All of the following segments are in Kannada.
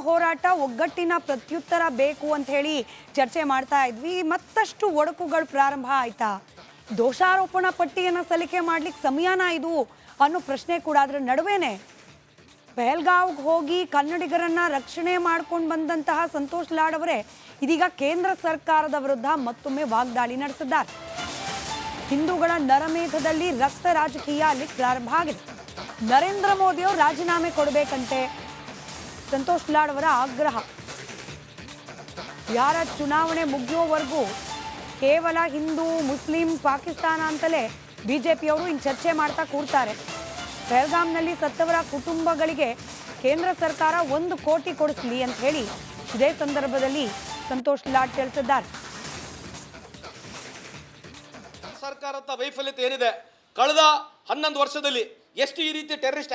ಹೋರಾಟ, ಒಗ್ಗಟ್ಟಿನ ಪ್ರತ್ಯುತ್ತರ ಬೇಕು ಅಂತ ಹೇಳಿ ಚರ್ಚೆ ಮಾಡ್ತಾ ಇದ್ವಿ. ಮತ್ತಷ್ಟು ಒಡಕುಗಳು ಪ್ರಾರಂಭ ಆಯ್ತಾ? ದೋಷಾರೋಪಣಾ ಪಟ್ಟಿಯನ್ನು ಸಲ್ಲಿಕೆ ಮಾಡ್ಲಿಕ್ಕೆ ಸಮಯನ ಇದು ಅನ್ನೋ ಪ್ರಶ್ನೆ ಕೂಡ. ಅದರ ನಡುವೆನೆ ಪಹಲ್ಗಾವ್ಗೆ ಹೋಗಿ ಕನ್ನಡಿಗರನ್ನ ರಕ್ಷಣೆ ಮಾಡ್ಕೊಂಡು ಬಂದಂತಹ ಸಂತೋಷ್ ಲಾಡ್ ಅವರೇ ಇದೀಗ ಕೇಂದ್ರ ಸರ್ಕಾರದ ವಿರುದ್ಧ ಮತ್ತೊಮ್ಮೆ ವಾಗ್ದಾಳಿ ನಡೆಸಿದ್ದಾರೆ. ಹಿಂದೂಗಳ ನರಮೇಧದಲ್ಲಿ ರಕ್ತ ರಾಜಕೀಯ ಅಲ್ಲಿ ಪ್ರಾರಂಭ ಆಗಿದೆ. ನರೇಂದ್ರ ಮೋದಿ ಅವರು ರಾಜೀನಾಮೆ ಕೊಡಬೇಕಂತೆ ಸಂತೋಷ್ ಲಾಡ್ ಅವರ ಆಗ್ರಹ. ಯಾರ ಚುನಾವಣೆ ಮುಗಿಯೋವರೆಗೂ ಕೇವಲ ಹಿಂದೂ, ಮುಸ್ಲಿಂ, ಪಾಕಿಸ್ತಾನ ಅಂತಲೇ ಬಿಜೆಪಿಯವರು ಇನ್ನು ಚರ್ಚೆ ಮಾಡ್ತಾ ಕೂರ್ತಾರೆ. ಪಹಲ್ಗಾಮ್ನಲ್ಲಿ ಸತ್ತವರ ಕುಟುಂಬಗಳಿಗೆ ಕೇಂದ್ರ ಸರ್ಕಾರ 1 ಕೋಟಿ ಕೊಡಿಸಲಿ ಅಂತ ಹೇಳಿ ಇದೇ ಸಂದರ್ಭದಲ್ಲಿ ಸಂತೋಷ್ ಲಾಡ್ ತಿಳಿಸಿದ್ದಾರೆ. ಸರ್ಕಾರದ ವೈಫಲ್ಯತೆ ಏನಿದೆ, ಕಳೆದ 11 ವರ್ಷದಲ್ಲಿ ಎಷ್ಟು ಈ ರೀತಿ ಟೆರರಿಸ್ಟ್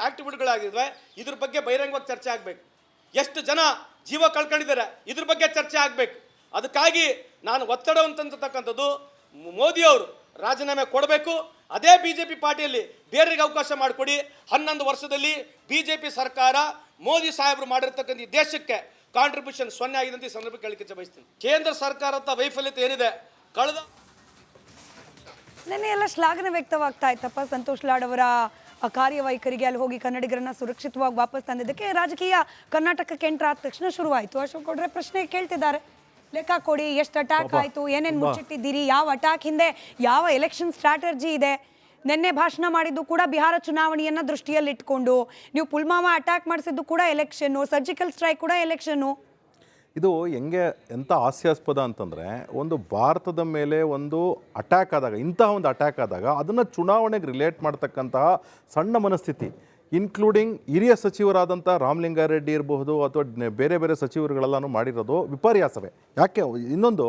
ಆಕ್ಟಿವಿಟಿಗಳಾಗಿವೆ, ಇದ್ರ ಬಗ್ಗೆ ಬಹಿರಂಗವಾಗಿ ಚರ್ಚೆ ಆಗಬೇಕು. ಎಷ್ಟು ಜನ ಜೀವ ಕಳ್ಕೊಂಡಿದ್ದಾರೆ, ಇದ್ರ ಬಗ್ಗೆ ಚರ್ಚೆ ಆಗಬೇಕು. ಅದಕ್ಕಾಗಿ ನಾನು ಒತ್ತಡ ಅಂತಕ್ಕಂಥದ್ದು ಮೋದಿಯವರು ರಾಜೀನಾಮೆ ಕೊಡಬೇಕು. ಅದೇ ಬಿಜೆಪಿ ಪಾರ್ಟಿಯಲ್ಲಿ ಬೇರೆಗೆ ಅವಕಾಶ ಮಾಡಿಕೊಡಿ. 11 ವರ್ಷದಲ್ಲಿ ಬಿಜೆಪಿ ಸರ್ಕಾರ ಮೋದಿ ಸಾಹೇಬರು ಮಾಡಿರ್ತಕ್ಕಂಥ ಈ ದೇಶಕ್ಕೆ ಕಾಂಟ್ರಿಬ್ಯೂಷನ್ 0 ಆಗಿದೆ ಅಂತ ಈ ಸಂದರ್ಭಕ್ಕೆ ಹೇಳಿಕೆ ಬಯಸ್ತೀನಿ. ಕೇಂದ್ರ ಸರ್ಕಾರದ ವೈಫಲ್ಯತೆ ಏನಿದೆ, ಕಳೆದ ನೆನ್ನೆ ಎಲ್ಲ ಶ್ಲಾಘನೆ ವ್ಯಕ್ತವಾಗ್ತಾ ಇತ್ತಪ್ಪ ಸಂತೋಷ್ ಲಾಡ್ ಅವರ ಕಾರ್ಯವೈಖರಿಗೆ. ಅಲ್ಲಿ ಹೋಗಿ ಕನ್ನಡಿಗರನ್ನ ಸುರಕ್ಷಿತವಾಗಿ ವಾಪಸ್ ತಂದಿದ್ದಕ್ಕೆ ರಾಜಕೀಯ ಕರ್ನಾಟಕಕ್ಕೆ ಎಂಟ್ರ್ ಆದ ತಕ್ಷಣ ಶುರುವಾಯಿತು. ಅಶೋಕ್ ಗೌಡ್ರೆ ಪ್ರಶ್ನೆ ಕೇಳ್ತಿದ್ದಾರೆ, ಲೆಕ್ಕ ಕೊಡಿ, ಎಷ್ಟು ಅಟ್ಯಾಕ್ ಆಯಿತು, ಏನೇನು ಮುಚ್ಚಿಟ್ಟಿದ್ದೀರಿ, ಯಾವ ಅಟ್ಯಾಕ್ ಹಿಂದೆ ಯಾವ ಎಲೆಕ್ಷನ್ ಸ್ಟ್ರಾಟಜಿ ಇದೆ. ನಿನ್ನೆ ಭಾಷಣ ಮಾಡಿದ್ದು ಕೂಡ ಬಿಹಾರ ಚುನಾವಣೆಯನ್ನು ದೃಷ್ಟಿಯಲ್ಲಿಟ್ಕೊಂಡು, ನೀವು ಪುಲ್ವಾಮಾ ಅಟ್ಯಾಕ್ ಮಾಡಿಸಿದ್ದು ಕೂಡ ಎಲೆಕ್ಷನ್ನು, ಸರ್ಜಿಕಲ್ ಸ್ಟ್ರೈಕ್ ಕೂಡ ಎಲೆಕ್ಷನ್ನು. ಇದು ಹೆಂಗೆ ಎಂಥ ಹಾಸ್ಯಾಸ್ಪದ ಅಂತಂದರೆ, ಒಂದು ಭಾರತದ ಮೇಲೆ ಒಂದು ಅಟ್ಯಾಕ್ ಆದಾಗ, ಇಂತಹ ಒಂದು ಅಟ್ಯಾಕ್ ಆದಾಗ ಅದನ್ನು ಚುನಾವಣೆಗೆ ರಿಲೇಟ್ ಮಾಡ್ತಕ್ಕಂತಹ ಸಣ್ಣ ಮನಸ್ಥಿತಿ, ಇನ್ಕ್ಲೂಡಿಂಗ್ ಹಿರಿಯ ಸಚಿವರಾದಂಥ ರಾಮಲಿಂಗಾರೆಡ್ಡಿ ಇರಬಹುದು ಅಥವಾ ಬೇರೆ ಬೇರೆ ಸಚಿವರುಗಳೆಲ್ಲನೂ ಮಾಡಿರೋದು ವಿಪರ್ಯಾಸವೇ. ಯಾಕೆ ಇನ್ನೊಂದು,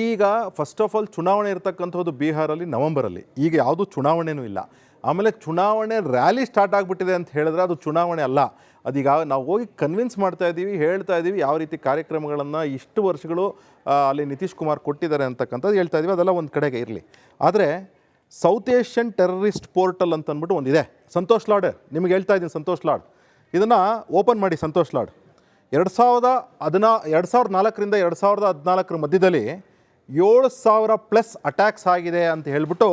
ಈಗ ಫಸ್ಟ್ ಆಫ್ ಆಲ್ ಚುನಾವಣೆ ಇರತಕ್ಕಂಥದ್ದು ಬಿಹಾರಲ್ಲಿ ನವಂಬರಲ್ಲಿ, ಈಗ ಯಾವುದೂ ಚುನಾವಣೆನೂ ಇಲ್ಲ. ಆಮೇಲೆ ಚುನಾವಣೆ ರ್ಯಾಲಿ ಸ್ಟಾರ್ಟ್ ಆಗಿಬಿಟ್ಟಿದೆ ಅಂತ ಹೇಳಿದ್ರೆ ಅದು ಚುನಾವಣೆ ಅಲ್ಲ. ಅದೀಗ ನಾವು ಹೋಗಿ ಕನ್ವಿನ್ಸ್ ಮಾಡ್ತಾ ಇದ್ದೀವಿ, ಹೇಳ್ತಾ ಇದ್ದೀವಿ ಯಾವ ರೀತಿ ಕಾರ್ಯಕ್ರಮಗಳನ್ನು ಇಷ್ಟು ವರ್ಷಗಳು ಅಲ್ಲಿ ನಿತೀಶ್ ಕುಮಾರ್ ಕೊಟ್ಟಿದ್ದಾರೆ ಅಂತಕ್ಕಂಥದ್ದು ಹೇಳ್ತಾ ಇದ್ದೀವಿ. ಅದೆಲ್ಲ ಒಂದು ಕಡೆಗೆ ಇರಲಿ. ಆದರೆ ಸೌತ್ ಏಷ್ಯನ್ ಟೆರರಿಸ್ಟ್ ಪೋರ್ಟಲ್ ಅಂತಂದ್ಬಿಟ್ಟು ಒಂದಿದೆ. ಸಂತೋಷ್ ಲಾಡ್ ನಿಮಗೆ ಹೇಳ್ತಾ ಇದ್ದೀನಿ, ಸಂತೋಷ್ ಲಾಡ್ ಇದನ್ನು ಓಪನ್ ಮಾಡಿ. ಸಂತೋಷ್ ಲಾಡ್ 2004ರಿಂದ 2014 ಮಧ್ಯದಲ್ಲಿ 7,000+ ಅಟ್ಯಾಕ್ಸ್ ಆಗಿದೆ ಅಂತ ಹೇಳ್ಬಿಟ್ಟು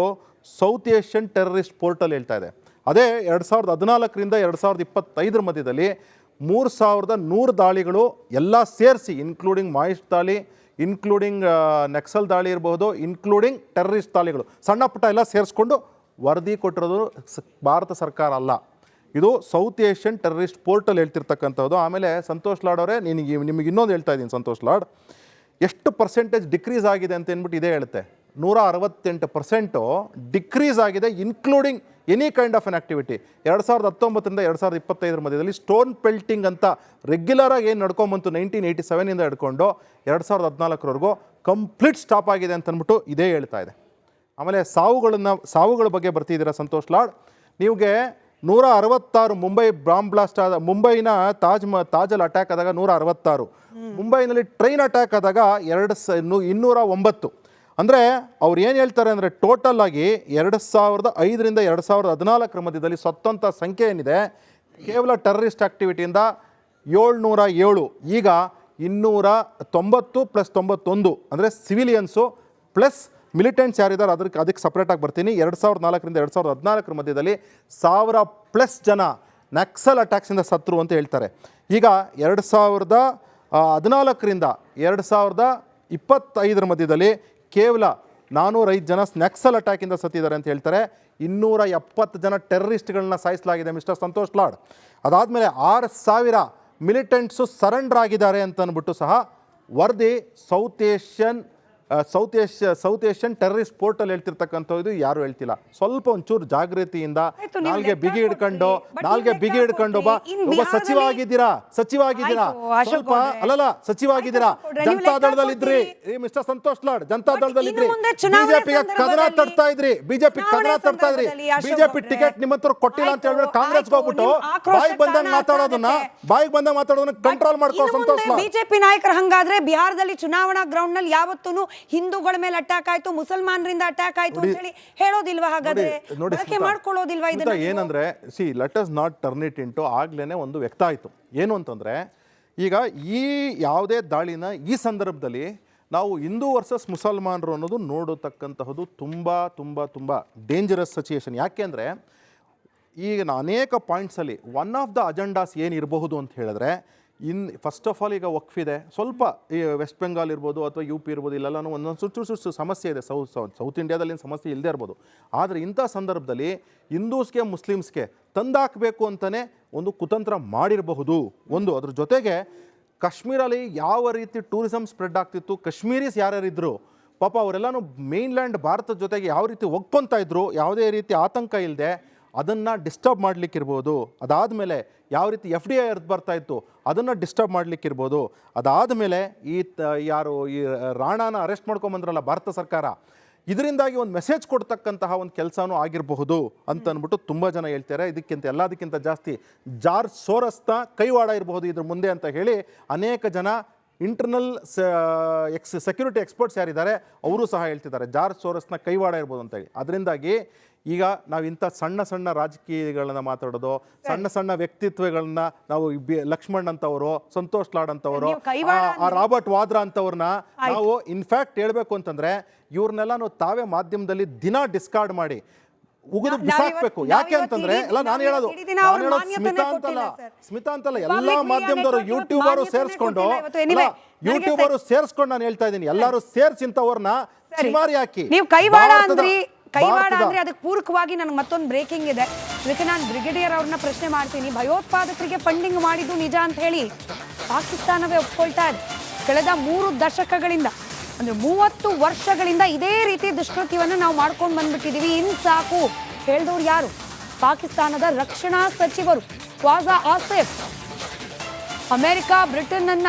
ಸೌತ್ ಏಷ್ಯನ್ ಟೆರರಿಸ್ಟ್ ಪೋರ್ಟಲ್ ಹೇಳ್ತಾ ಇದೆ. ಅದೇ 2014ರಿಂದ 2025 ಮಧ್ಯದಲ್ಲಿ 3,100 ದಾಳಿಗಳು ಎಲ್ಲ ಸೇರಿಸಿ, ಇನ್ಕ್ಲೂಡಿಂಗ್ ಮಾಯಿಸ್ಟ್ ದಾಳಿ, ಇನ್ಕ್ಲೂಡಿಂಗ್ ನಕ್ಸಲ್ ದಾಳಿ ಇರಬಹುದು, ಇನ್ಕ್ಲೂಡಿಂಗ್ ಟೆರರಿಸ್ಟ್ ದಾಳಿಗಳು, ಸಣ್ಣ ಪುಟ್ಟ ಎಲ್ಲ ಸೇರಿಸ್ಕೊಂಡು ವರದಿ ಕೊಟ್ಟಿರೋದು ಭಾರತ ಸರ್ಕಾರ ಅಲ್ಲ, ಇದು ಸೌತ್ ಏಷ್ಯನ್ ಟೆರರಿಸ್ಟ್ ಪೋರ್ಟಲ್ ಹೇಳ್ತಿರ್ತಕ್ಕಂಥದ್ದು. ಆಮೇಲೆ ಸಂತೋಷ್ ಲಾಡ್ ಅವರೇ, ನಿಮಗೆ ಇನ್ನೊಂದು ಹೇಳ್ತಾ ಇದ್ದೀನಿ ಸಂತೋಷ್ ಲಾಡ್, ಎಷ್ಟು ಪರ್ಸೆಂಟೇಜ್ ಡಿಕ್ರೀಸ್ ಆಗಿದೆ ಅಂತ ಅಂದ್ಬಿಟ್ಟು ಇದೇ ಹೇಳುತ್ತೆ. 168% ಡಿಕ್ರೀಸ್ ಆಗಿದೆ, including any kind of an activity. 2019ರಿಂದ 2025 ಮಧ್ಯದಲ್ಲಿ ಸ್ಟೋನ್ ಪೆಲ್ಟಿಂಗ್ ಅಂತ ರೆಗ್ಯುಲರಾಗಿ ಏನು ನಡ್ಕೊಂಬಂತು 1987ಇಂದ ಹಿಡ್ಕೊಂಡು 2014ವರೆಗೂ ಕಂಪ್ಲೀಟ್ ಸ್ಟಾಪ್ ಆಗಿದೆ ಅಂತ ಅಂದ್ಬಿಟ್ಟು ಇದೇ ಹೇಳ್ತಾ ಇದೆ. ಆಮೇಲೆ ಸಾವುಗಳ ಬಗ್ಗೆ ಬರ್ತಿದ್ದೀರಾ ಸಂತೋಷ್ ಲಾಡ್, ನಿಮಗೆ 166 ಮುಂಬೈ ಬಾಂಬ್ ಬ್ಲಾಸ್ಟ್ ಆದ, ಮುಂಬೈನ ತಾಜಲ್ಲಿ ಅಟ್ಯಾಕ್ ಆದಾಗ 166, ಮುಂಬೈನಲ್ಲಿ ಟ್ರೈನ್ ಅಟ್ಯಾಕ್ ಆದಾಗ 209. ಅಂದರೆ ಅವ್ರು ಏನು ಹೇಳ್ತಾರೆ ಅಂದರೆ, ಟೋಟಲ್ ಆಗಿ 2005ರಿಂದ 2014 ಮಧ್ಯದಲ್ಲಿ ಸತ್ತಂಥ ಸಂಖ್ಯೆ ಏನಿದೆ ಕೇವಲ ಟೆರರಿಸ್ಟ್ ಆ್ಯಕ್ಟಿವಿಟಿಯಿಂದ 707, ಈಗ 290 + 91 ಅಂದರೆ ಸಿವಿಲಿಯನ್ಸು ಪ್ಲಸ್ ಮಿಲಿಟೆಂಟ್ಸ್ ಯಾರಿದ್ದಾರೆ ಅದಕ್ಕೆ ಸಪ್ರೇಟಾಗಿ ಬರ್ತೀನಿ. 2004ರಿಂದ 2014 ಮಧ್ಯದಲ್ಲಿ 1000+ ಜನ ನಕ್ಸಲ್ ಅಟ್ಯಾಕ್ಸಿಂದ ಸತ್ರು ಅಂತ ಹೇಳ್ತಾರೆ. ಈಗ 2014ರಿಂದ 2025 ಮಧ್ಯದಲ್ಲಿ ಕೇವಲ 405 ಜನ ನಕ್ಸಲ್ ಅಟ್ಯಾಕಿಂದ ಸತ್ತಿದ್ದಾರೆ ಅಂತ ಹೇಳ್ತಾರೆ. 270 ಜನ ಟೆರರಿಸ್ಟ್ಗಳನ್ನ ಸಾಯಿಸಲಾಗಿದೆ ಮಿಸ್ಟರ್ ಸಂತೋಷ್ ಲಾಡ್. ಅದಾದಮೇಲೆ 6,000 ಮಿಲಿಟೆಂಟ್ಸು ಸರೆಂಡರ್ ಆಗಿದ್ದಾರೆ ಅಂತ ಅಂದ್ಬಿಟ್ಟು ಸಹ ವರದಿ ಸೌತ್ ಏಷ್ಯನ್ ಟೆರರಿಸ್ಟ್ ಪೋರ್ಟಲ್ ಹೇಳ್ತಿರ್ತಕ್ಕಂಥದ್ದು ಯಾರು ಹೇಳ್ತಿಲ್ಲ. ಸ್ವಲ್ಪ ಒಂಚೂರು ಜಾಗೃತಿಯಿಂದ ನಾಲ್ಗೆ ಬಿಗಿ ಹಿಡ್ಕೊಂಡು ಒಬ್ಬ ಸಚಿವ ಆಗಿದ್ದೀರಾ ಸ್ವಲ್ಪ ಅಲ್ಲಲ್ಲ, ಸಚಿವ ಆಗಿದ್ದೀರಾ, ಜನತಾದಳದಲ್ಲಿದ್ರಿ ಮಿಸ್ಟರ್ ಸಂತೋಷ್ ಲಾಡ್, ಜನತಾದಳದಲ್ಲಿದ್ರಿ, ಬಿಜೆಪಿಗೆ ಕದನ ತಡ್ತಾ ಇದ್ರಿ, ಬಿಜೆಪಿ ಟಿಕೆಟ್ ನಿಮ್ಮ ಹತ್ರ ಕೊಟ್ಟಿಲ್ಲ ಅಂತ ಹೇಳಿದ್ರೆ ಕಾಂಗ್ರೆಸ್ಗೆ ಹೋಗ್ಬಿಟ್ಟು ಬಾಯಿಗೆ ಬಂದಂಗೆ ಮಾತಾಡೋದನ್ನ ಕಂಟ್ರೋಲ್ ಮಾಡ್ಕೋ ಸಂತೋಷ್ ಲಾಡ್. ಬಿಜೆಪಿ ನಾಯಕರು ಹಂಗಾದ್ರೆ ಬಿಹಾರದಲ್ಲಿ ಚುನಾವಣಾ ಗ್ರೌಂಡ್ ನಲ್ಲಿ ಯಾವತ್ತೂ ಹಿಂದೂಗಳ ಮೇಲೆ ಅಟ್ಯಾಕ್ ಆಯ್ತು, ಮುಸಲ್ಮಾನರಿಂದ ಅಟ್ಯಾಕ್ ಆಯ್ತು ಅಂತ ಹೇಳಿ ಹೇಳೋದಿಲ್ವಾ? ಹಾಗಾದ್ರೆ ಬಳಕೆ ಮಾಡ್ಕೊಳ್ಳೋದಿಲ್ವಾ ಇದನ್ನ? ಏನಂದ್ರೆ let us not turn it into ಆಗ್ಲೇನೆ ಒಂದು ವ್ಯಕ್ತ ಆಯ್ತು. ಏನು ಅಂತಂದ್ರೆ ಈಗ ಈ ಯಾವುದೇ ದಾಳಿನ ಈ ಸಂದರ್ಭದಲ್ಲಿ ನಾವು ಹಿಂದೂ ವರ್ಸಸ್ ಮುಸಲ್ಮಾನರು ಅನ್ನೋದು ನೋಡತಕ್ಕಂತಹದ್ದು ತುಂಬ ತುಂಬ ತುಂಬ ಡೇಂಜರಸ್ ಸಿಚುಯೇಷನ್. ಯಾಕೆ ಅಂದರೆ ಈಗ ಅನೇಕ ಪಾಯಿಂಟ್ಸಲ್ಲಿ ಒನ್ ಆಫ್ ದ ಅಜೆಂಡಾಸ್ ಏನಿರಬಹುದು ಅಂತ ಹೇಳಿದ್ರೆ, ಫಸ್ಟ್ ಆಫ್ ಆಲ್ ಈಗ ವಕ್ಫ್ ಇದೆ, ಸ್ವಲ್ಪ ಈ ವೆಸ್ಟ್ ಬೆಂಗಾಲ್ ಇರ್ಬೋದು ಅಥವಾ ಯು ಪಿ ಇರ್ಬೋದು, ಇಲ್ಲೆಲ್ಲನೂ ಒಂದೊಂದು ಸುಟ್ಟು ಸಮಸ್ಯೆ ಇದೆ. ಸೌತ್ ಇಂಡಿಯಾದಲ್ಲಿ ಸಮಸ್ಯೆ ಇಲ್ಲದೆ ಇರ್ಬೋದು. ಆದರೆ ಇಂಥ ಸಂದರ್ಭದಲ್ಲಿ ಹಿಂದೂಸ್ಗೆ ಮುಸ್ಲಿಮ್ಸ್ಗೆ ತಂದಾಕಬೇಕು ಅಂತಲೇ ಒಂದು ಕುತಂತ್ರ ಮಾಡಿರಬಹುದು. ಒಂದು ಅದ್ರ ಜೊತೆಗೆ ಕಾಶ್ಮೀರಲ್ಲಿ ಯಾವ ರೀತಿ ಟೂರಿಸಮ್ ಸ್ಪ್ರೆಡ್ ಆಗ್ತಿತ್ತು, ಕಾಶ್ಮೀರೀಸ್ ಯಾರ್ಯಾರಿದ್ರು ಪಾಪ ಅವರೆಲ್ಲನೂ ಮೇನ್ಲ್ಯಾಂಡ್ ಭಾರತದ ಜೊತೆಗೆ ಯಾವ ರೀತಿ ಒಗ್ಕೊತಾ ಇದ್ರು, ಯಾವುದೇ ರೀತಿ ಆತಂಕ ಇಲ್ಲದೆ ಅದನ್ನು ಡಿಸ್ಟರ್ಬ್ ಮಾಡಲಿಕ್ಕಿರ್ಬೋದು. ಅದಾದಮೇಲೆ ಯಾವ ರೀತಿ FDI ಬರ್ತಾ ಇತ್ತು ಅದನ್ನು ಡಿಸ್ಟರ್ಬ್ ಮಾಡಲಿಕ್ಕಿರ್ಬೋದು. ಅದಾದಮೇಲೆ ಯಾರು ಈ ರಾಣಾನ ಅರೆಸ್ಟ್ ಮಾಡ್ಕೊಂಬಂದ್ರಲ್ಲ ಭಾರತ ಸರ್ಕಾರ, ಇದರಿಂದಾಗಿ ಒಂದು ಮೆಸೇಜ್ ಕೊಡ್ತಕ್ಕಂತಹ ಒಂದು ಕೆಲಸನೂ ಆಗಿರಬಹುದು ಅಂತ ಅಂದ್ಬಿಟ್ಟು ತುಂಬ ಜನ ಹೇಳ್ತಾರೆ. ಇದಕ್ಕಿಂತ ಎಲ್ಲದಕ್ಕಿಂತ ಜಾಸ್ತಿ ಜಾರ್ಜ್ ಸೋರಸ್ನ ಕೈವಾಡ ಇರಬಹುದು ಇದ್ರ ಮುಂದೆ ಅಂತ ಹೇಳಿ ಅನೇಕ ಜನ ಇಂಟರ್ನಲ್ ಸೆಕ್ಯೂರಿಟಿ ಎಕ್ಸ್ಪರ್ಟ್ಸ್ ಯಾರಿದ್ದಾರೆ ಅವರು ಸಹ ಹೇಳ್ತಿದ್ದಾರೆ ಜಾರ್ಜ್ ಸೋರಸ್ನ ಕೈವಾಡ ಇರ್ಬೋದು ಅಂತ ಹೇಳಿ. ಅದರಿಂದಾಗಿ ಈಗ ನಾವು ಇಂಥ ಸಣ್ಣ ಸಣ್ಣ ರಾಜಕೀಯಗಳನ್ನ ಮಾತಾಡೋದು, ಸಣ್ಣ ಸಣ್ಣ ವ್ಯಕ್ತಿತ್ವಗಳನ್ನ ನಾವು ಲಕ್ಷ್ಮಣ್ ಅಂತವರು, ಸಂತೋಷ್ ಲಾಡ್ ಅಂತವರು, ರಾಬರ್ಟ್ ವಾದ್ರಾ ಅಂತವ್ರನ್ನ ನಾವು ಇನ್ಫ್ಯಾಕ್ಟ್ ಹೇಳ್ಬೇಕು ಅಂತಂದ್ರೆ ಇವ್ರನ್ನೆಲ್ಲ ತಾವೇ ಮಾಧ್ಯಮದಲ್ಲಿ ದಿನ ಡಿಸ್ಕಾರ್ಡ್ ಮಾಡಿ ಉಗಿದು ಬಿಸಾಕ್ಬೇಕು. ಯಾಕೆ ಅಂತಂದ್ರೆ ಎಲ್ಲ ನಾನು ಹೇಳೋದು ಸ್ಮಿತಾ ಅಂತಲ್ಲ ಎಲ್ಲ ಮಾಧ್ಯಮದವರು ಯೂಟ್ಯೂಬರು ಸೇರಿಸ್ಕೊಂಡು ನಾನು ಹೇಳ್ತಾ ಇದ್ದೀನಿ, ಎಲ್ಲರೂ ಸೇರ್ಸಿ ಇಂಥವ್ರನ್ನ ಚಿಮಾರಿ ಹಾಕಿ ಕೈವಾಡ ಅಂದ್ರೆ ಅದಕ್ಕೆ ಪೂರಕವಾಗಿ ನನಗೆ ಮತ್ತೊಂದು ಬ್ರೇಕಿಂಗ್ ಇದೆ. ಇದಕ್ಕೆ ನಾನು ಬ್ರಿಗೇಡಿಯರ್ ಅವ್ರನ್ನ ಪ್ರಶ್ನೆ ಮಾಡ್ತೀನಿ. ಭಯೋತ್ಪಾದಕರಿಗೆ ಫಂಡಿಂಗ್ ಮಾಡಿದ್ದು ನಿಜ ಅಂತ ಹೇಳಿ ಪಾಕಿಸ್ತಾನವೇ ಒಪ್ಕೊಳ್ತಾ ಇದೆ. ಕಳೆದ 3 ದಶಕಗಳಿಂದ ಅಂದ್ರೆ 30 ವರ್ಷಗಳಿಂದ ಇದೇ ರೀತಿ ದುಷ್ಕೃತ್ಯವನ್ನು ನಾವು ಮಾಡ್ಕೊಂಡು ಬಂದ್ಬಿಟ್ಟಿದೀವಿ. ಇನ್ ಸಾಕು ಹೇಳ್ದವ್ರು ಯಾರು? ಪಾಕಿಸ್ತಾನದ ರಕ್ಷಣಾ ಸಚಿವರು ಖ್ವಾಜಾ ಆಸಿಫ್. ಅಮೆರಿಕ ಬ್ರಿಟನ್ ಅನ್ನ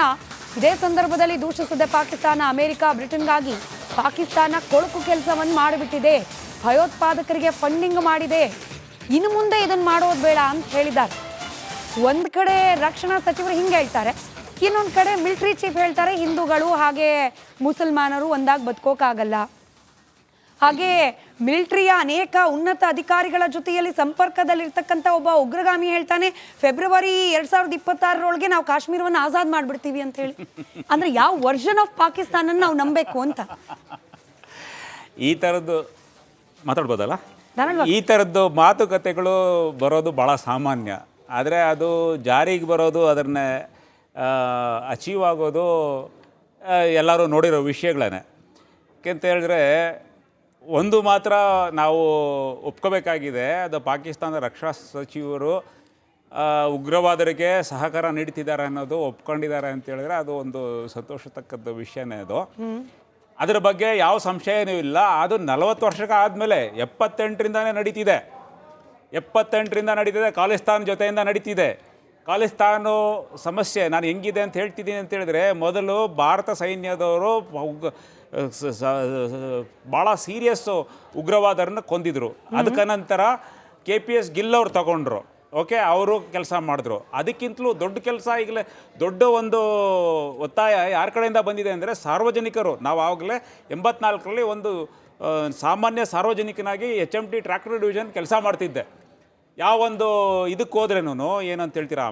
ಇದೇ ಸಂದರ್ಭದಲ್ಲಿ ದೂಷಿಸಿದೆ ಪಾಕಿಸ್ತಾನ. ಅಮೆರಿಕ ಬ್ರಿಟನ್ಗಾಗಿ ಪಾಕಿಸ್ತಾನ ಕೊಳಕು ಕೆಲಸವನ್ನು ಮಾಡಿಬಿಟ್ಟಿದೆ, ಭಯೋತ್ಪಾದಕರಿಗೆ ಫಂಡಿಂಗ್ ಮಾಡಿದೆ, ಇನ್ನು ಮುಂದೆ ಇದನ್ನು ಮಾಡೋದು ಬೇಡ ಅಂತ ಹೇಳಿದ್ದಾರೆ. ಒಂದು ಕಡೆ ರಕ್ಷಣಾ ಸಚಿವರು ಹಿಂಗೆ ಹೇಳ್ತಾರೆ, ಇನ್ನೊಂದು ಕಡೆ ಮಿಲಿಟರಿ ಚೀಫ್ ಹೇಳ್ತಾರೆ ಹಿಂದೂಗಳು ಹಾಗೆ ಮುಸಲ್ಮಾನರು ಒಂದಾಗಿ ಬದುಕೋಕ್ಕಾಗಲ್ಲ. ಹಾಗೆ ಮಿಲಿಟರಿಯ ಅನೇಕ ಉನ್ನತ ಅಧಿಕಾರಿಗಳ ಜೊತೆಯಲ್ಲಿ ಸಂಪರ್ಕದಲ್ಲಿರ್ತಕ್ಕಂಥ ಒಬ್ಬ ಉಗ್ರಗಾಮಿ ಹೇಳ್ತಾನೆ ಫೆಬ್ರವರಿ 2026 ನಾವು ಕಾಶ್ಮೀರವನ್ನು ಆಜಾದ್ ಮಾಡ್ಬಿಡ್ತೀವಿ ಅಂತ ಹೇಳಿ. ಅಂದ್ರೆ ಯಾವ ವರ್ಷನ್ ಆಫ್ ಪಾಕಿಸ್ತಾನ ನಾವು ನಂಬಬೇಕು ಅಂತ. ಈ ಥರದ್ದು ಮಾತಾಡ್ಬೋದಲ್ಲ, ಈ ಥರದ್ದು ಮಾತುಕತೆಗಳು ಬರೋದು ಭಾಳ ಸಾಮಾನ್ಯ. ಆದರೆ ಅದು ಜಾರಿಗೆ ಬರೋದು, ಅದನ್ನೇ ಅಚೀವ್ ಆಗೋದು ಎಲ್ಲರೂ ನೋಡಿರೋ ವಿಷಯಗಳೇ. ಯಾಕೆಂತ ಹೇಳಿದ್ರೆ ಒಂದು ಮಾತ್ರ ನಾವು ಒಪ್ಕೋಬೇಕಾಗಿದೆ, ಅದು ಪಾಕಿಸ್ತಾನದ ರಕ್ಷಣಾ ಸಚಿವರು ಉಗ್ರವಾದರಿಗೆ ಸಹಕಾರ ನೀಡ್ತಿದ್ದಾರೆ ಅನ್ನೋದು ಒಪ್ಕೊಂಡಿದ್ದಾರೆ ಅಂತ ಹೇಳಿದ್ರೆ ಅದು ಒಂದು ಸಂತೋಷತಕ್ಕದ್ದು ವಿಷಯನೇ. ಅದು ಅದರ ಬಗ್ಗೆ ಯಾವ ಸಂಶಯನೂ ಇಲ್ಲ. ಅದು 40 ವರ್ಷಕ್ಕೆ ಆದಮೇಲೆ 78ರಿಂದನೇ ನಡೀತಿದೆ. 78ರಿಂದ ನಡೀತಿದೆ, ಖಾಲಿಸ್ತಾನ್ ಜೊತೆಯಿಂದ ನಡೀತಿದೆ. ಖಾಲಿಸ್ತಾನು ಸಮಸ್ಯೆ ನಾನು ಹೆಂಗಿದೆ ಅಂತ ಹೇಳ್ತಿದ್ದೀನಿ ಅಂತ ಹೇಳಿದ್ರೆ, ಮೊದಲು ಭಾರತ ಸೈನ್ಯದವರು ಭಾಳ ಸೀರಿಯಸ್ಸು ಉಗ್ರವಾದರನ್ನು ಕೊಂದಿದ್ರು. ಅದಕ್ಕೆ ನಂತರ KPS ಗಿಲ್ ಅವ್ರು ತಗೊಂಡ್ರು. ಓಕೆ, ಅವರು ಕೆಲಸ ಮಾಡಿದ್ರು. ಅದಕ್ಕಿಂತಲೂ ದೊಡ್ಡ ಕೆಲಸ ಈಗಲೇ ದೊಡ್ಡ ಒಂದು ಒತ್ತಾಯ ಯಾರ ಕಡೆಯಿಂದ ಬಂದಿದೆ ಅಂದರೆ ಸಾರ್ವಜನಿಕರು. ನಾವು ಆವಾಗಲೇ 84ರಲ್ಲಿ ಒಂದು ಸಾಮಾನ್ಯ ಸಾರ್ವಜನಿಕನಾಗಿ HMT ಟ್ರ್ಯಾಕ್ಟರ್ ಡಿವಿಷನ್ ಕೆಲಸ ಮಾಡ್ತಿದ್ದೆ. ಯಾವೊಂದು ಇದಕ್ಕೆ ಹೋದ್ರೇನು ಏನಂತ ಹೇಳ್ತೀರಾ,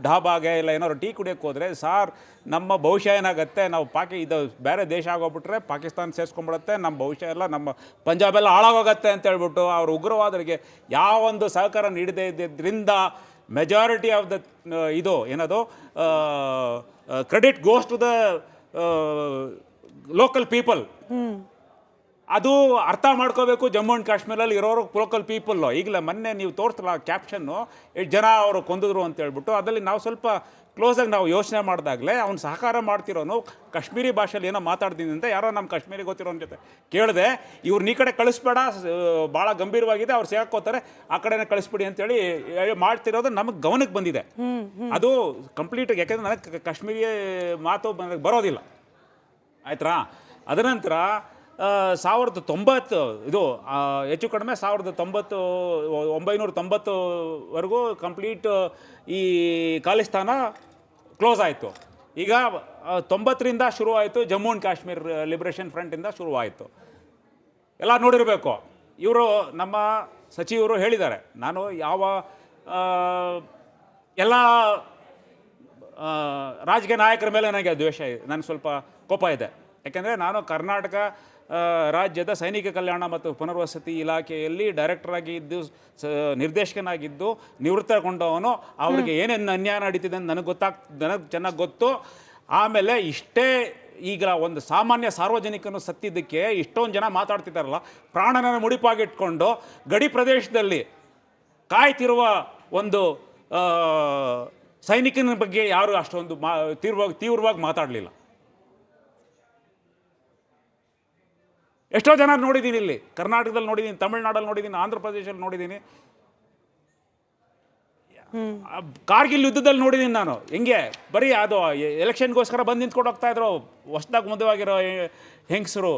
ಢಾಬಾಗೆ ಇಲ್ಲ ಏನಾದ್ರು ಟೀ ಕುಡಿಯೋಕ್ಕೆ ಹೋದರೆ, ಸಾರ್ ನಮ್ಮ ಭವಿಷ್ಯ ಏನಾಗುತ್ತೆ, ನಾವು ಇದು ಬೇರೆ ದೇಶ ಆಗೋಗ್ಬಿಟ್ರೆ ಪಾಕಿಸ್ತಾನ ಸೇರಿಸ್ಕೊಂಡ್ಬಿಡುತ್ತೆ, ನಮ್ಮ ಭವಿಷ್ಯ ಎಲ್ಲ ನಮ್ಮ ಪಂಜಾಬೆಲ್ಲ ಹಾಳಾಗೋಗತ್ತೆ ಅಂತ ಹೇಳ್ಬಿಟ್ಟು ಅವರು ಉಗ್ರವಾದರಿಗೆ ಯಾವೊಂದು ಸಹಕಾರ ನೀಡದೇ ಇದ್ದಿದ್ದರಿಂದ ಮೆಜಾರಿಟಿ ಆಫ್ ದ ಇದು ಏನದು credit goes to the local people. ಅದು ಅರ್ಥ ಮಾಡ್ಕೋಬೇಕು ಜಮ್ಮು ಆ್ಯಂಡ್ ಕಾಶ್ಮೀರಲ್ಲಿ ಇರೋರು ಲೋಕಲ್ ಪೀಪಲ್ಲು. ಈಗಲೇ ಮೊನ್ನೆ ನೀವು ತೋರಿಸ್ತಲ್ಲ ಕ್ಯಾಪ್ಷನ್ನು, 8 ಜನ ಅವರು ಕೊಂದಿದ್ರು ಅಂತ ಹೇಳ್ಬಿಟ್ಟು, ಅದರಲ್ಲಿ ನಾವು ಸ್ವಲ್ಪ ಕ್ಲೋಸಾಗಿ ನಾವು ಯೋಚನೆ ಮಾಡಿದಾಗಲೇ ಅವ್ನು ಸಹಕಾರ ಮಾಡ್ತಿರೋನು ಕಾಶ್ಮೀರಿ ಭಾಷೆಯಲ್ಲಿ ಏನೋ ಮಾತಾಡ್ತೀನಿ ಅಂತ ಯಾರೋ ನಮ್ಮ ಕಾಶ್ಮೀರಿ ಗೊತ್ತಿರೋನ ಜೊತೆ ಕೇಳಿದೆ. ಇವ್ರನ್ನ ಈ ಕಡೆ ಕಳಿಸ್ಬೇಡ, ಭಾಳ ಗಂಭೀರವಾಗಿದೆ, ಅವ್ರು ಸೇರ್ಕೋತಾರೆ, ಆ ಕಡೆನೇ ಕಳಿಸ್ಬಿಡಿ ಅಂತೇಳಿ ಮಾಡ್ತಿರೋದು ನಮಗೆ ಗಮನಕ್ಕೆ ಬಂದಿದೆ. ಅದು ಕಂಪ್ಲೀಟಾಗಿ, ಯಾಕೆಂದರೆ ನನಗೆ ಕಾಶ್ಮೀರಿ ಮಾತು ಬರೋದಿಲ್ಲ, ಆಯ್ತಾ. ಅದನಂತರ 1990 ಇದು ಹೆಚ್ಚು ಕಡಿಮೆ 1990ವರೆಗೂ ಕಂಪ್ಲೀಟ್ ಈ ಖಾಲಿಸ್ತಾನ ಕ್ಲೋಸ್ ಆಯಿತು. ಈಗ 90ರಿಂದ ಶುರುವಾಯಿತು, ಜಮ್ಮು ಆ್ಯಂಡ್ ಕಾಶ್ಮೀರ್ ಲಿಬರೇಷನ್ ಫ್ರಂಟಿಂದ ಶುರುವಾಯಿತು. ಎಲ್ಲ ನೋಡಿರಬೇಕು. ಇವರು ನಮ್ಮ ಸಚಿವರು ಹೇಳಿದ್ದಾರೆ, ನಾನು ಯಾವ ಎಲ್ಲ ರಾಜಕೀಯ ನಾಯಕರ ಮೇಲೆ ನನಗೆ ದ್ವೇಷ ಇದೆ, ನನಗೆ ಸ್ವಲ್ಪ ಕೋಪ ಇದೆ. ಯಾಕೆಂದರೆ ನಾನು ಕರ್ನಾಟಕ ರಾಜ್ಯದ ಸೈನಿಕ ಕಲ್ಯಾಣ ಮತ್ತು ಪುನರ್ವಸತಿ ಇಲಾಖೆಯಲ್ಲಿ ಡೈರೆಕ್ಟರ್ ಆಗಿದ್ದು, ನಿರ್ದೇಶಕನಾಗಿದ್ದು ನಿವೃತ್ತಗೊಂಡವನು. ಅವ್ರಿಗೆ ಏನೇನು ಅನ್ಯಾಯ ನಡೀತಿದೆ ಅಂತ ನನಗೆ ಚೆನ್ನಾಗಿ ಗೊತ್ತು. ಆಮೇಲೆ ಇಷ್ಟೇ ಈಗ ಒಂದು ಸಾಮಾನ್ಯ ಸಾರ್ವಜನಿಕನು ಸತ್ತಿದ್ದಕ್ಕೆ ಇಷ್ಟೊಂದು ಜನ ಮಾತಾಡ್ತಿದ್ದಾರಲ್ಲ, ಪ್ರಾಣನ ಮುಡಿಪಾಗಿಟ್ಕೊಂಡು ಗಡಿ ಪ್ರದೇಶದಲ್ಲಿ ಕಾಯ್ತಿರುವ ಒಂದು ಸೈನಿಕನ ಬಗ್ಗೆ ಯಾರು ಅಷ್ಟೊಂದು ತೀವ್ರವಾಗಿ ಮಾತಾಡಲಿಲ್ಲ. ಎಷ್ಟೋ ಜನ ನೋಡಿದ್ದೀನಿ, ಇಲ್ಲಿ ಕರ್ನಾಟಕದಲ್ಲಿ ನೋಡಿದ್ದೀನಿ, ತಮಿಳ್ನಾಡಲ್ಲಿ ನೋಡಿದ್ದೀನಿ, ಆಂಧ್ರ ಪ್ರದೇಶದಲ್ಲಿ ನೋಡಿದ್ದೀನಿ, ಕಾರ್ಗಿಲ್ ಯುದ್ಧದಲ್ಲಿ ನೋಡಿದ್ದೀನಿ ನಾನು. ಹೆಂಗೆ ಬರೀ ಅದು ಎಲೆಕ್ಷನ್ಗೋಸ್ಕರ ಬಂದು ನಿಂತ್ಕೊಂಡು ಹೋಗ್ತಾ ಇದ್ರು ಹೊಸದಾಗಿ ಮದುವಾಗಿರೋ ಹೆಂಗಸರು,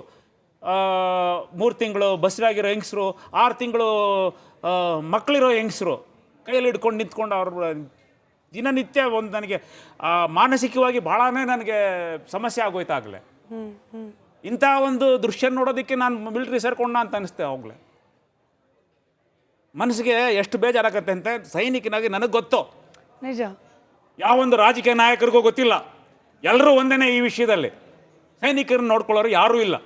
3 ತಿಂಗಳು ಬಸ್ರಾಗಿರೋ ಹೆಂಗಸರು, 6 ತಿಂಗಳು ಮಕ್ಕಳಿರೋ ಹೆಂಗಸರು ಕೈಯಲ್ಲಿ ಹಿಡ್ಕೊಂಡು ನಿಂತ್ಕೊಂಡು ಅವ್ರ ದಿನನಿತ್ಯ ಒಂದು ನನಗೆ ಮಾನಸಿಕವಾಗಿ ಭಾಳನೇ ನನಗೆ ಸಮಸ್ಯೆ ಆಗೋಯ್ತಾಗಲೇ. ಇಂಥ ಒಂದು ದೃಶ್ಯ ನೋಡೋದಕ್ಕೆ ನಾನು ಮಿಲಿಟ್ರಿ ಸೇರ್ಕೊಂಡ ಅಂತ ಅನಿಸ್ತೆ. ಅವಾಗಲೇ ಮನಸ್ಸಿಗೆ ಎಷ್ಟು ಬೇಜಾರಾಗತ್ತೆ ಅಂತ ಸೈನಿಕನಾಗಿ ನನಗೆ ಗೊತ್ತು. ನಿಜ. ಯಾವೊಂದು ರಾಜಕೀಯ ನಾಯಕರಿಗೂ ಗೊತ್ತಿಲ್ಲ. ಎಲ್ಲರೂ ಒಂದೇ ಈ ವಿಷಯದಲ್ಲಿ. ಸೈನಿಕರನ್ನ ನೋಡ್ಕೊಳ್ಳೋರು ಯಾರೂ ಇಲ್ಲ.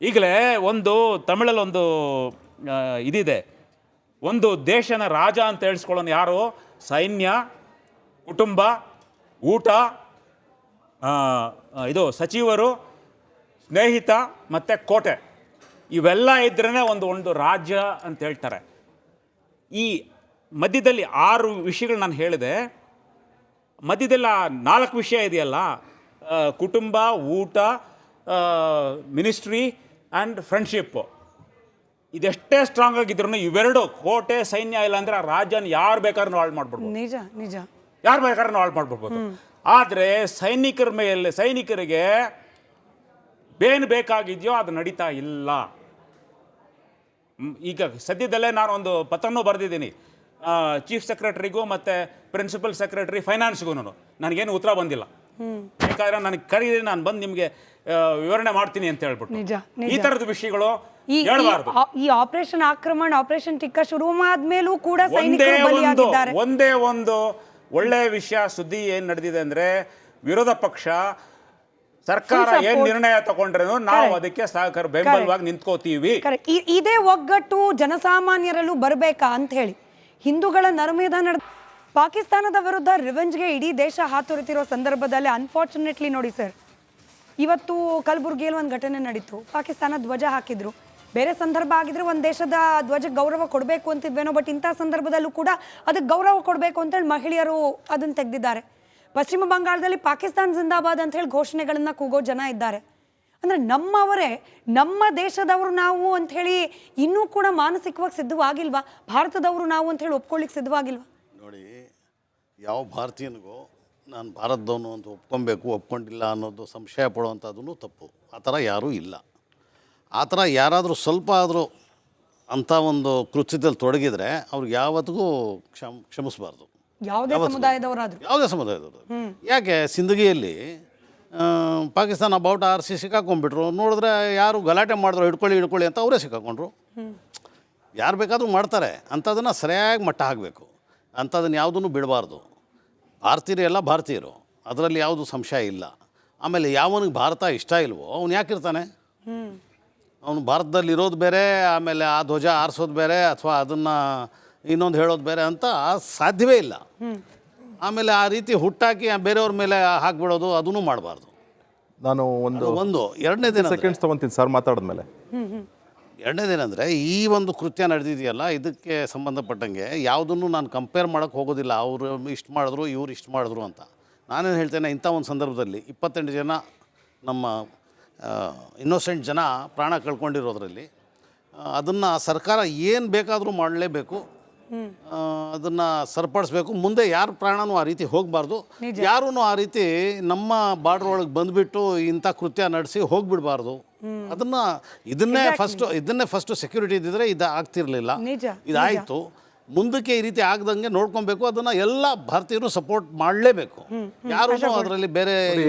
ಈಗಲೇ ಒಂದು ತಮಿಳಲ್ಲಿ ಒಂದು ಇದಿದೆ, ಒಂದು ದೇಶನ ರಾಜ ಅಂತ ಹೇಳಿಸ್ಕೊಳ್ಳೋನು ಯಾರು? ಸೈನ್ಯ, ಕುಟುಂಬ, ಊಟ, ಇದು ಸಚಿವರು, ಸ್ನೇಹಿತ ಮತ್ತು ಕೋಟೆ. ಇವೆಲ್ಲ ಇದ್ರೇ ಒಂದು ರಾಜ್ಯ ಅಂತ ಹೇಳ್ತಾರೆ. ಈ ಮಧ್ಯದಲ್ಲಿ 6 ವಿಷಯಗಳು ನಾನು ಹೇಳಿದೆ. ಮಧ್ಯದಲ್ಲಿ 4 ವಿಷಯ ಇದೆಯಲ್ಲ, ಕುಟುಂಬ, ಊಟ, ಮಿನಿಸ್ಟ್ರಿ ಆ್ಯಂಡ್ ಫ್ರೆಂಡ್ಶಿಪ್ಪು. ಇದೆಷ್ಟೇ ಸ್ಟ್ರಾಂಗ್ ಆಗಿದ್ರು ಇವೆರಡು, ಕೋಟೆ ಸೈನ್ಯ ಇಲ್ಲ ಅಂದರೆ ಆ ರಾಜ್ಯನ ಯಾರು ಬೇಕಾದ್ರೂ ಹಾಳು ಮಾಡ್ಬಿಡ್ಬೋದು. ನಿಜ ನಿಜ. ಯಾರು ಬೇಕಾದ್ರೂ ಹಾಳು ಮಾಡ್ಬಿಡ್ಬೋದು. ಆದರೆ ಸೈನಿಕರ ಮೇಲೆ, ಸೈನಿಕರಿಗೆ ಬೇನು ಬೇಕಾಗಿದೆಯೋ ಅದು ನಡೀತಾ ಇಲ್ಲ. ಈಗ ಸದ್ಯದಲ್ಲೇ ನಾನು ಒಂದು ಪತ್ರನೂ ಬರೆದಿದ್ದೀನಿ ಚೀಫ್ ಸೆಕ್ರೆಟರಿಗೂ ಮತ್ತು ಪ್ರಿನ್ಸಿಪಲ್ ಸೆಕ್ರೆಟರಿ ಫೈನಾನ್ಸ್ಗೂ. ನನಗೇನು ಉತ್ತರ ಬಂದಿಲ್ಲ. ಬೇಕಾದ್ರೆ ನನಗೆ ಕರೀರಿ, ನಾನು ಬಂದು ನಿಮಗೆ ವಿವರಣೆ ಮಾಡ್ತೀನಿ ಅಂತ ಹೇಳ್ಬಿಟ್ಟು. ನಿಜ. ಈ ಥರದ ವಿಷಯಗಳು ಹೇಳಬಾರ್ದು. ಈ ಆಪರೇಷನ್ ಆಕ್ರಮಣ, ಆಪರೇಷನ್ ಟಿಕ್ಕ ಶುರುವಾದ್ಮೇಲೂ ಕೂಡ ಸೈನಿಕರು ಬಲಿಯಾಗಿದ್ದಾರೆ. ಒಂದೇ ಒಂದು ಒಳ್ಳೆಯ ವಿಷಯ ಸುದ್ದಿ ಏನು ನಡೆದಿದೆ ಅಂದರೆ, ವಿರೋಧ ಪಕ್ಷ ಸರ್ಕಾರ ಏನು ನಿರ್ಣಯ ತಗೊಂಡ್ರೇನು ನಾವು ಅದಕ್ಕೆ ಸಹಕಾರ ಬೆಂಬಲವಾಗಿ ನಿಂತ್ಕೋತೀವಿ. ಇದೇ ಒಗ್ಗಟ್ಟು ಜನಸಾಮಾನ್ಯರಲ್ಲೂ ಬರಬೇಕಾ ಅಂತ ಹೇಳಿ ಹಿಂದೂಗಳ ನರಮೇಧ ನಡೆದ ಪಾಕಿಸ್ತಾನದ ವಿರುದ್ಧ ರಿವೆಂಜ್ಗೆ ಇಡೀ ದೇಶ ಹಾತೊರೆತಿರೋ ಸಂದರ್ಭದಲ್ಲಿ ಅನ್ಫಾರ್ಚುನೇಟ್ಲಿ ನೋಡಿ ಸರ್, ಇವತ್ತು ಕಲಬುರಗಿಯಲ್ಲಿ ಒಂದು ಘಟನೆ ನಡೀತು. ಪಾಕಿಸ್ತಾನ ಧ್ವಜ ಹಾಕಿದ್ರು. ಬೇರೆ ಸಂದರ್ಭ ಆಗಿದ್ರೆ ಒಂದು ದೇಶದ ಧ್ವಜಕ್ಕೆ ಗೌರವ ಕೊಡಬೇಕು ಅಂತಿದ್ವೇನೋ, ಬಟ್ ಇಂಥ ಸಂದರ್ಭದಲ್ಲೂ ಕೂಡ ಅದಕ್ಕೆ ಗೌರವ ಕೊಡಬೇಕು ಅಂತೇಳಿ ಮಹಿಳೆಯರು ಅದನ್ನು ತೆಗೆದಿದ್ದಾರೆ. ಪಶ್ಚಿಮ ಬಂಗಾಳದಲ್ಲಿ ಪಾಕಿಸ್ತಾನ ಜಿಂದಾಬಾದ್ ಅಂತ ಹೇಳಿ ಘೋಷಣೆಗಳನ್ನು ಕೂಗೋ ಜನ ಇದ್ದಾರೆ. ಅಂದರೆ ನಮ್ಮವರೇ, ನಮ್ಮ ದೇಶದವರು ನಾವು ಅಂಥೇಳಿ ಇನ್ನೂ ಕೂಡ ಮಾನಸಿಕವಾಗಿ ಸಿದ್ಧವಾಗಿಲ್ವಾ? ಭಾರತದವರು ನಾವು ಅಂಥೇಳಿ ಒಪ್ಕೊಳ್ಳಿಕ್ಕೆ ಸಿದ್ಧವಾಗಿಲ್ವಾ? ನೋಡಿ, ಯಾವ ಭಾರತೀಯನಿಗೂ ನಾನು ಭಾರತದವನು ಅಂತ ಒಪ್ಕೊಬೇಕು, ಒಪ್ಕೊಂಡಿಲ್ಲ ಅನ್ನೋದು ಸಂಶಯ ಪಡುವಂಥದ್ದು ತಪ್ಪು. ಆ ಥರ ಯಾರೂ ಇಲ್ಲ. ಆ ಥರ ಯಾರಾದರೂ ಸ್ವಲ್ಪ ಆದರೂ ಅಂಥ ಒಂದು ಕೃತ್ಯದಲ್ಲಿ ತೊಡಗಿದರೆ ಅವ್ರಿಗೆ ಯಾವತ್ತಿಗೂ ಕ್ಷಮಿಸಬಾರ್ದು. ಯಾವುದೇ ಸಮುದಾಯದವರಾದ್ರು. ಯಾವುದೇ ಸಮುದಾಯದವರು. ಯಾಕೆ ಸಿಂದಗಿಯಲ್ಲಿ ಪಾಕಿಸ್ತಾನ ಬಾವುಟ ಆರಿಸಿ ಸಿಕ್ಕಾಕೊಂಡ್ಬಿಟ್ರು. ನೋಡಿದ್ರೆ ಯಾರು ಗಲಾಟೆ ಮಾಡಿದ್ರು, ಹಿಡ್ಕೊಳ್ಳಿ ಅಂತ ಅವರೇ ಸಿಕ್ಕಾಕೊಂಡ್ರು. ಯಾರು ಬೇಕಾದರೂ ಮಾಡ್ತಾರೆ. ಅಂಥದನ್ನು ಸರಿಯಾಗಿ ಮಟ್ಟ ಹಾಕಬೇಕು. ಅಂಥದನ್ನು ಯಾವುದನ್ನು ಬಿಡಬಾರ್ದು. ಭಾರತೀಯರು ಎಲ್ಲ ಭಾರತೀಯರು, ಅದರಲ್ಲಿ ಯಾವುದು ಸಂಶಯ ಇಲ್ಲ. ಆಮೇಲೆ ಯಾವನಿಗೆ ಭಾರತ ಇಷ್ಟ ಇಲ್ವೋ ಅವನು ಯಾಕಿರ್ತಾನೆ? ಅವನು ಭಾರತದಲ್ಲಿ ಇರೋದು ಬೇರೆ, ಆಮೇಲೆ ಆ ಧ್ವಜ ಆರಿಸೋದು ಬೇರೆ, ಅಥವಾ ಅದನ್ನು ಇನ್ನೊಂದು ಹೇಳೋದು ಬೇರೆ ಅಂತ ಸಾಧ್ಯವೇ ಇಲ್ಲ. ಆಮೇಲೆ ಆ ರೀತಿ ಹುಟ್ಟಾಕಿ ಬೇರೆಯವ್ರ ಮೇಲೆ ಹಾಕ್ಬಿಡೋದು ಅದನ್ನು ಮಾಡಬಾರ್ದು. ನಾನು ಎರಡನೇದೇನು ಸೆಕೆಂಡ್ಸ್ ತೊಗೊತೀನಿ ಸರ್ ಮಾತಾಡಿದ್ಮೇಲೆ. ಎರಡನೇದೇನೆಂದರೆ, ಈ ಒಂದು ಕೃತ್ಯ ನಡೆದಿದೆಯಲ್ಲ, ಇದಕ್ಕೆ ಸಂಬಂಧಪಟ್ಟಂಗೆ ಯಾವುದನ್ನು ನಾನು ಕಂಪೇರ್ ಮಾಡೋಕ್ಕೆ ಹೋಗೋದಿಲ್ಲ. ಅವರು ಇಷ್ಟು ಮಾಡಿದ್ರು, ಇವ್ರು ಇಷ್ಟು ಮಾಡಿದ್ರು ಅಂತ. ನಾನೇನು ಹೇಳ್ತೇನೆ, ಇಂಥ ಒಂದು ಸಂದರ್ಭದಲ್ಲಿ 28 ಜನ ನಮ್ಮ ಇನ್ನೋಸೆಂಟ್ ಜನ ಪ್ರಾಣ ಕಳ್ಕೊಂಡಿರೋದ್ರಲ್ಲಿ ಅದನ್ನು ಸರ್ಕಾರ ಏನು ಬೇಕಾದರೂ ಮಾಡಲೇಬೇಕು. ಅದನ್ನು ಸರಿಪಡಿಸ್ಬೇಕು. ಮುಂದೆ ಯಾರ ಪ್ರಾಣನೂ ಆ ರೀತಿ ಹೋಗಬಾರ್ದು. ಯಾರೂ ಆ ರೀತಿ ನಮ್ಮ ಬಾರ್ಡ್ರ್ ಒಳಗೆ ಬಂದುಬಿಟ್ಟು ಇಂಥ ಕೃತ್ಯ ನಡೆಸಿ ಹೋಗಿಬಿಡಬಾರ್ದು. ಇದನ್ನೇ ಫಸ್ಟು ಸೆಕ್ಯೂರಿಟಿ ಇದ್ದಿದ್ರೆ ಇದು ಆಗ್ತಿರ್ಲಿಲ್ಲ. ಇದಾಯಿತು. ಮುಂದಕ್ಕೆ ಈ ರೀತಿ ಆಗದಂಗೆ ನೋಡ್ಕೊಬೇಕು. ಅದನ್ನು ಎಲ್ಲ ಭಾರತೀಯರು ಸಪೋರ್ಟ್ ಮಾಡಲೇಬೇಕು. ಯಾರು ಅದರಲ್ಲಿ ಬೇರೆ ನೋಡಿ,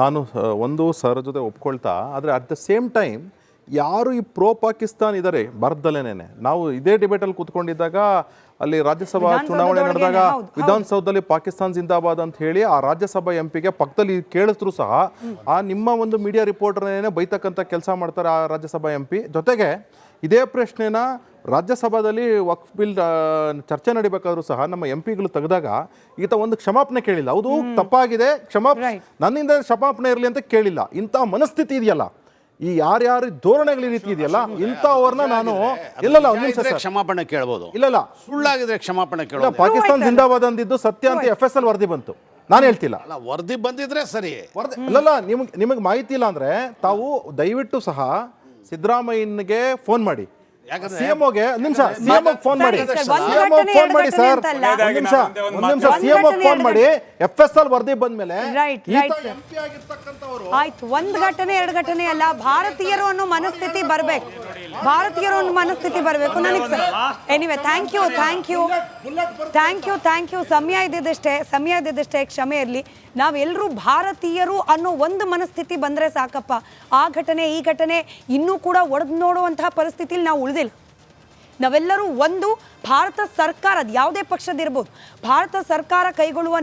ನಾನು ಒಂದು ಸರ್ ಜೊತೆ ಒಪ್ಕೊಳ್ತಾ, ಆದರೆ ಅಟ್ ದ ಸೇಮ್ ಟೈಮ್ ಯಾರು ಈ ಪ್ರೋ ಪಾಕಿಸ್ತಾನ್ ಇದ್ದಾರೆ ಭಾರತದಲ್ಲೇನೆ. ನಾವು ಇದೇ ಡಿಬೇಟಲ್ಲಿ ಕೂತ್ಕೊಂಡಿದ್ದಾಗ ಅಲ್ಲಿ ರಾಜ್ಯಸಭಾ ಚುನಾವಣೆ ನಡೆದಾಗ ವಿಧಾನಸೌಧದಲ್ಲಿ ಪಾಕಿಸ್ತಾನ್ ಜಿಂದಾಬಾದ್ ಅಂತ ಹೇಳಿ ಆ ರಾಜ್ಯಸಭಾ ಎಂಪಿಗೆ ಪಕ್ಕದಲ್ಲಿ ಕೇಳಿದ್ರು ಸಹ ಆ ನಿಮ್ಮ ಒಂದು ಮೀಡಿಯಾ ರಿಪೋರ್ಟರ್ನೇ ಬೈತಕ್ಕಂಥ ಕೆಲಸ ಮಾಡ್ತಾರೆ ಆ ರಾಜ್ಯಸಭಾ ಎಂಪಿ. ಜೊತೆಗೆ ಇದೇ ಪ್ರಶ್ನೆನ ರಾಜ್ಯಸಭಾದಲ್ಲಿ ವಕ್ಫ್ ಬಿಲ್ ಚರ್ಚೆ ನಡಿಬೇಕಾದ್ರೂ ಸಹ ನಮ್ಮ ಎಂಪಿಗಳು ತೆಗೆದಾಗ ಈತ ಒಂದು ಕ್ಷಮಾಪಣೆ ಕೇಳಿಲ್ಲ. ಹೌದು ತಪ್ಪಾಗಿದೆ, ನನ್ನಿಂದ ಕ್ಷಮಾಪಣೆ ಇರಲಿ ಅಂತ ಕೇಳಿಲ್ಲ. ಇಂಥ ಮನಸ್ಥಿತಿ ಇದೆಯಲ್ಲ, ಈ ಯಾರ್ಯಾರು ಧೋರಣೆಗಳ ರೀತಿ ಇದೆಯಲ್ಲ, ಇಂಥವ್ರನ್ನ ನಾನು ಇಲ್ಲ ಕ್ಷಮಾಪಣೆ ಕೇಳ್ಬೋದು. ಇಲ್ಲ ಸುಳ್ಳಾಗಿದ್ರೆ ಕ್ಷಮಾಪಣೆ ಕೇಳೋದು. ಪಾಕಿಸ್ತಾನ್ ಜಿಂದಾಬಾದ್ ಅಂದಿದ್ದು ಸತ್ಯ ಅಂತ FSL ವರದಿ ಬಂತು, ನಾನು ಹೇಳ್ತಿಲ್ಲ. ಅಲ್ಲ, ವರದಿ ಬಂದಿದ್ರೆ ಸರಿ. ಇಲ್ಲ ನಿಮಗೆ ಮಾಹಿತಿ ಇಲ್ಲ ಅಂದ್ರೆ ತಾವು ದಯವಿಟ್ಟು ಸಹ ಸಿದ್ದರಾಮಯ್ಯನಿಗೆ ಫೋನ್ ಮಾಡಿ, ಸಿಎಂಒಗೆ ಫೋನ್ ಮಾಡಿ, ಫೋನ್ ಮಾಡಿ ಸರ್, ಒಂದ್ ನಿಮಿಷ ಸಿಎಂಒಗೆ ಫೋನ್ ಮಾಡಿ. FSL ವರದಿ ಬಂದ್ಮೇಲೆ ಆಯ್ತು, ಒಂದ್ ಘಟನೆ ಎರಡು ಘಟನೆ ಅಲ್ಲ, ಭಾರತೀಯರು ಅನ್ನೋ ಮನಸ್ಥಿತಿ ಬರ್ಬೇಕು, ಭಾರತೀಯರು ಅನ್ನೋ ಮನಸ್ಥಿತಿ ಬರ್ಬೇಕು ನನಗೆ. Anyway, thank you. ಸಮಯ ಇದ್ದಿದ್ದಷ್ಟೇ, ಕ್ಷಮೆ ಇರಲಿ. ನಾವೆಲ್ಲರೂ ಭಾರತೀಯರು ಅನ್ನೋ ಒಂದು ಮನಸ್ಥಿತಿ ಬಂದ್ರೆ ಸಾಕಪ್ಪ. ಆ ಘಟನೆ ಈ ಘಟನೆ ಇನ್ನೂ ಕೂಡ ಒಡೆದು ನೋಡುವಂತಹ ಪರಿಸ್ಥಿತಿಲಿ ನಾವು ಉಳಿದಿಲ್ಲ. ನಾವೆಲ್ಲರೂ ಒಂದು ಭಾರತ ಸರ್ಕಾರ, ಯಾವುದೇ ಪಕ್ಷದಿರ್ಬೋದು, ಭಾರತ ಸರ್ಕಾರ ಕೈಗೊಳ್ಳುವ